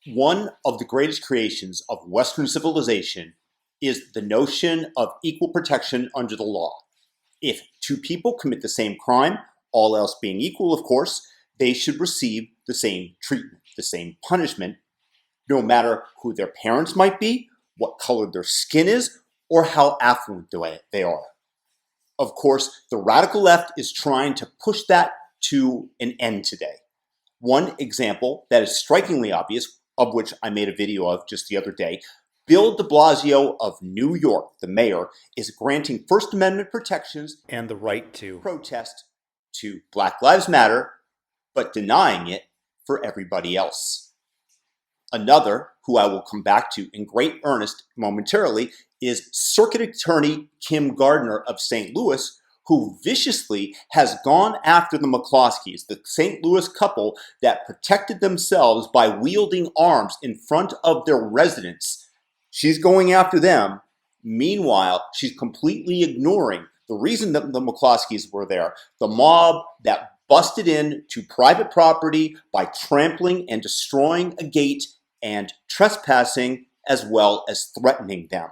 One of the greatest creations of Western civilization is the notion of equal protection under the law. If two people commit the same crime, all else being equal, of course, they should receive the same treatment, the same punishment, no matter who their parents might be, what color their skin is, or how affluent they are. Of course, the radical left is trying to push that to an end today. One example that is strikingly obvious, of which I made a video of just the other day, Bill de Blasio of New York, the mayor, is granting First Amendment protections and the right to protest to Black Lives Matter, but denying it for everybody else. Another, who I will come back to in great earnest momentarily, is Circuit Attorney Kim Gardner of St. Louis, who viciously has gone after the McCloskeys, the St. Louis couple that protected themselves by wielding arms in front of their residence. She's going after them. Meanwhile, she's completely ignoring the reason that the McCloskeys were there, the mob that busted into private property by trampling and destroying a gate and trespassing, as well as threatening them.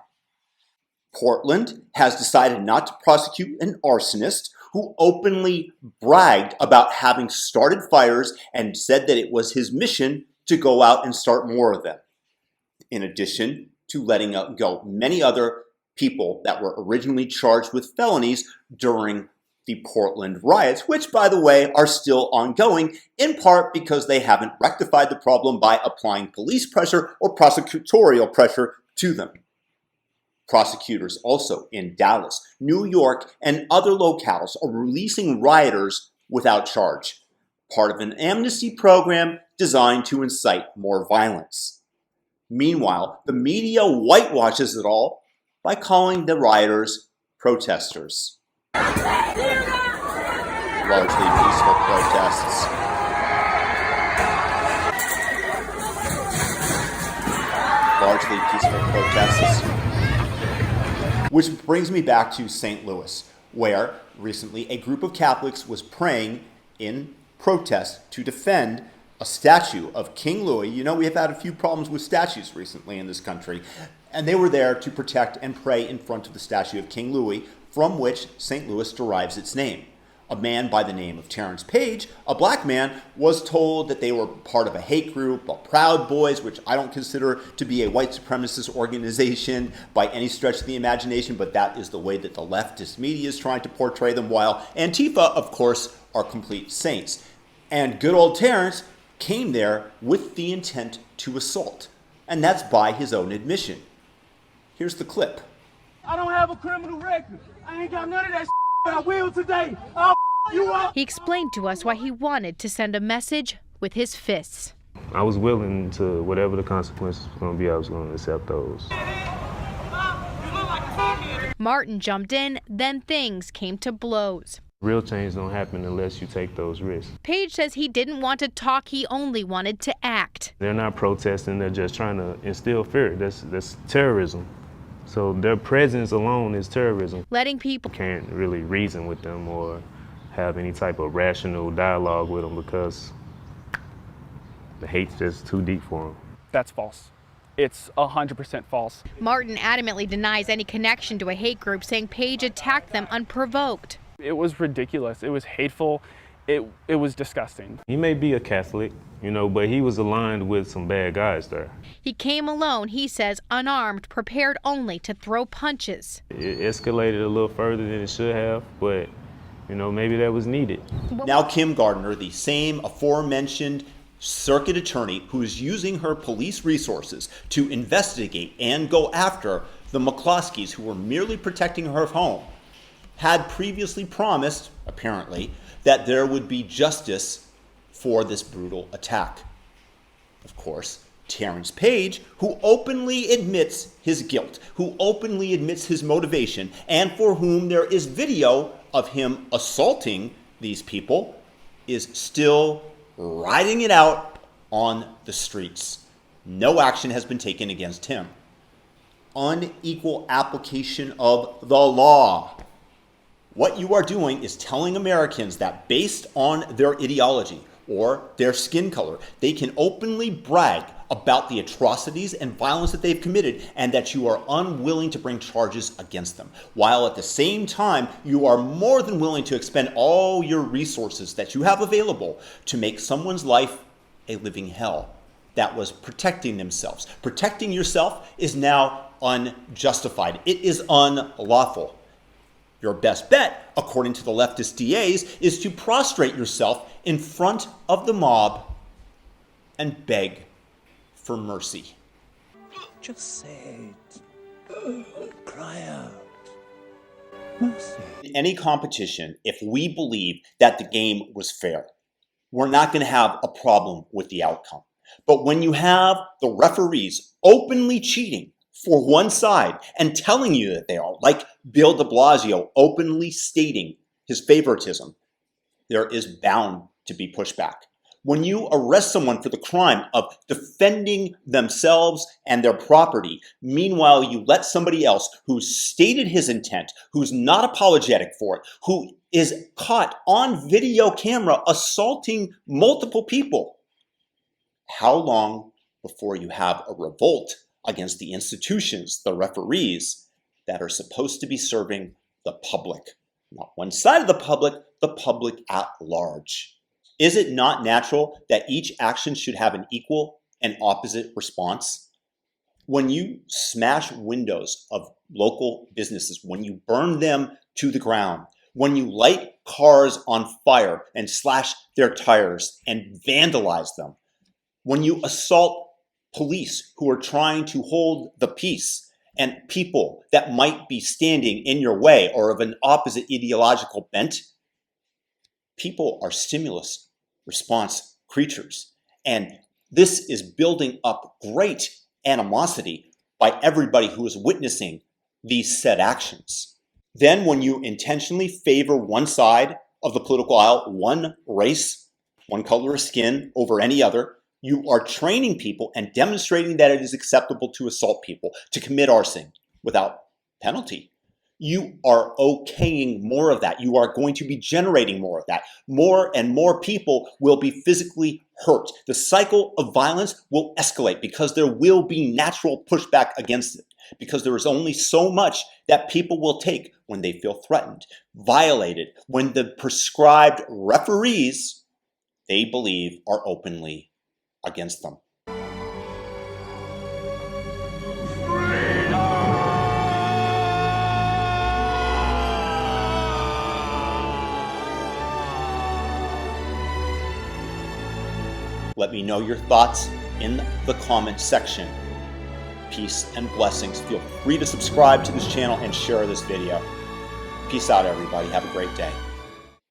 Portland has decided not to prosecute an arsonist who openly bragged about having started fires and said that it was his mission to go out and start more of them, in addition to letting go many other people that were originally charged with felonies during the Portland riots, which, by the way, are still ongoing, in part because they haven't rectified the problem by applying police pressure or prosecutorial pressure to them. Prosecutors also in Dallas, New York, and other locales are releasing rioters without charge, part of an amnesty program designed to incite more violence. Meanwhile, the media whitewashes it all by calling the rioters protesters. Largely peaceful protests. Which brings me back to St. Louis, where recently a group of Catholics was praying in protest to defend a statue of King Louis. You know, we have had a few problems with statues recently in this country, and they were there to protect and pray in front of the statue of King Louis, from which St. Louis derives its name. A man by the name of Terrence Page, a black man, was told that they were part of a hate group, the Proud Boys, which I don't consider to be a white supremacist organization by any stretch of the imagination, but that is the way that the leftist media is trying to portray them, while Antifa, of course, are complete saints. And good old Terrence came there with the intent to assault, and that's by his own admission. Here's the clip. I don't have a criminal record. I ain't got none of that but I will today. I'll you up. He explained to us why he wanted to send a message with his fists. I was willing to, whatever the consequences were going to be, I was going to accept those. Martin jumped in, then things came to blows. Real change don't happen unless you take those risks. Page says he didn't want to talk, he only wanted to act. They're not protesting, they're just trying to instill fear. That's terrorism. So their presence alone is terrorism. Letting people can't really reason with them or have any type of rational dialogue with them because the hate's just too deep for them. That's false. It's 100% false. Martin adamantly denies any connection to a hate group, saying Page attacked them unprovoked. It was ridiculous. It was hateful. It was disgusting. He may be a Catholic, but he was aligned with some bad guys there. He came alone, he says, unarmed, prepared only to throw punches. It escalated a little further than it should have, but, maybe that was needed. Now Kim Gardner, the same aforementioned circuit attorney who is using her police resources to investigate and go after the McCloskeys who were merely protecting her home, had previously promised, apparently, that there would be justice for this brutal attack. Of course, Terrence Page, who openly admits his guilt, who openly admits his motivation, and for whom there is video of him assaulting these people, is still riding it out on the streets. No action has been taken against him. Unequal application of the law. What you are doing is telling Americans that based on their ideology or their skin color, they can openly brag about the atrocities and violence that they've committed, and that you are unwilling to bring charges against them, while at the same time you are more than willing to expend all your resources that you have available to make someone's life a living hell that was protecting themselves. Protecting yourself is now unjustified. It is unlawful. Your best bet, according to the leftist DAs, is to prostrate yourself in front of the mob and beg for mercy. Just say it. Cry out. Mercy. In any competition, if we believe that the game was fair, we're not going to have a problem with the outcome. But when you have the referees openly cheating for one side and telling you that they are, like Bill de Blasio openly stating his favoritism, there is bound to be pushback. When you arrest someone for the crime of defending themselves and their property, meanwhile you let somebody else who's stated his intent, who's not apologetic for it, who is caught on video camera assaulting multiple people, how long before you have a revolt against the institutions, the referees, that are supposed to be serving the public? Not one side of the public at large. Is it not natural that each action should have an equal and opposite response? When you smash windows of local businesses, when you burn them to the ground, when you light cars on fire and slash their tires and vandalize them, when you assault police who are trying to hold the peace and people that might be standing in your way or of an opposite ideological bent, people are stimulus response creatures. And this is building up great animosity by everybody who is witnessing these said actions. Then when you intentionally favor one side of the political aisle, one race, one color of skin over any other, you are training people and demonstrating that it is acceptable to assault people, to commit arson without penalty. You are okaying more of that. You are going to be generating more of that. More and more people will be physically hurt. The cycle of violence will escalate because there will be natural pushback against it, because there is only so much that people will take when they feel threatened, violated, when the prescribed referees they believe are openly against them. Let me know your thoughts in the comment section. Peace and blessings. Feel free to subscribe to this channel and share this video. Peace out, everybody. Have a great day.